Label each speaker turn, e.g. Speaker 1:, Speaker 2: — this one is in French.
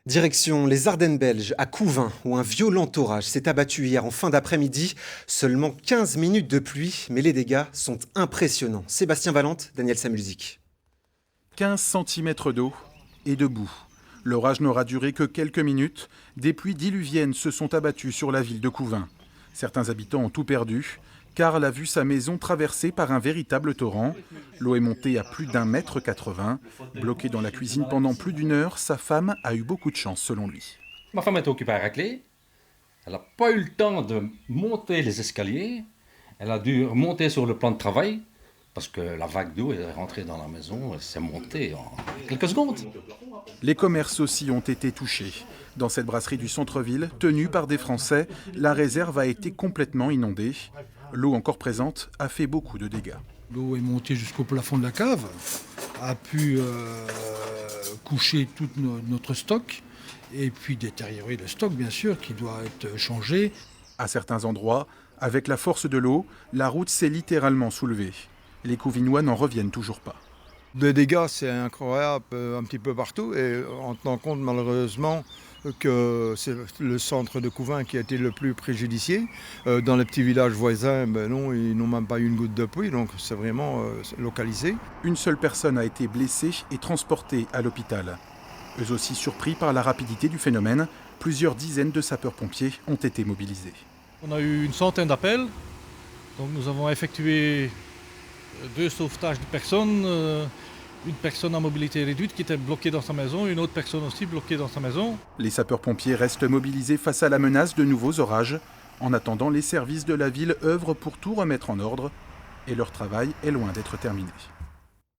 Speaker 1: Direction les Ardennes belges, à Couvin, où un violent orage s'est abattu hier en fin d'après-midi. Seulement 15 minutes de pluie, mais les dégâts sont impressionnants. Sébastien Valente, Daniel Samulzik.
Speaker 2: 15 cm d'eau et de boue. L'orage n'aura duré que quelques minutes. Des pluies diluviennes se sont abattues sur la ville de Couvin. Certains habitants ont tout perdu. Karl a vu sa maison traversée par un véritable torrent. L'eau est montée à plus d'1,80 m. Bloquée dans la cuisine pendant plus d'une heure, sa femme a eu beaucoup de chance selon lui.
Speaker 3: Ma femme était occupée à racler. Elle n'a pas eu le temps de monter les escaliers. Elle a dû remonter sur le plan de travail parce que la vague d'eau est rentrée dans la maison et s'est montée en quelques secondes.
Speaker 2: Les commerces aussi ont été touchés. Dans cette brasserie du centre-ville, tenue par des Français, la réserve a été complètement inondée. L'eau encore présente a fait beaucoup de dégâts.
Speaker 4: L'eau est montée jusqu'au plafond de la cave, a pu coucher tout notre stock et puis détériorer le stock, bien sûr, qui doit être changé.
Speaker 2: À certains endroits, avec la force de l'eau, la route s'est littéralement soulevée. Les Couvinois n'en reviennent toujours pas.
Speaker 5: Les dégâts, c'est incroyable un petit peu partout et en tenant compte malheureusement que c'est le centre de Couvin qui a été le plus préjudicié. Dans les petits villages voisins, non, ils n'ont même pas eu une goutte de pluie, donc c'est vraiment localisé.
Speaker 2: Une seule personne a été blessée et transportée à l'hôpital. Eux aussi surpris par la rapidité du phénomène, plusieurs dizaines de sapeurs-pompiers ont été mobilisés.
Speaker 6: On a eu une centaine d'appels, donc nous avons effectué 2 sauvetages de personnes. Une personne à mobilité réduite qui était bloquée dans sa maison, une autre personne aussi bloquée dans sa maison.
Speaker 2: Les sapeurs-pompiers restent mobilisés face à la menace de nouveaux orages. En attendant, les services de la ville œuvrent pour tout remettre en ordre et leur travail est loin d'être terminé.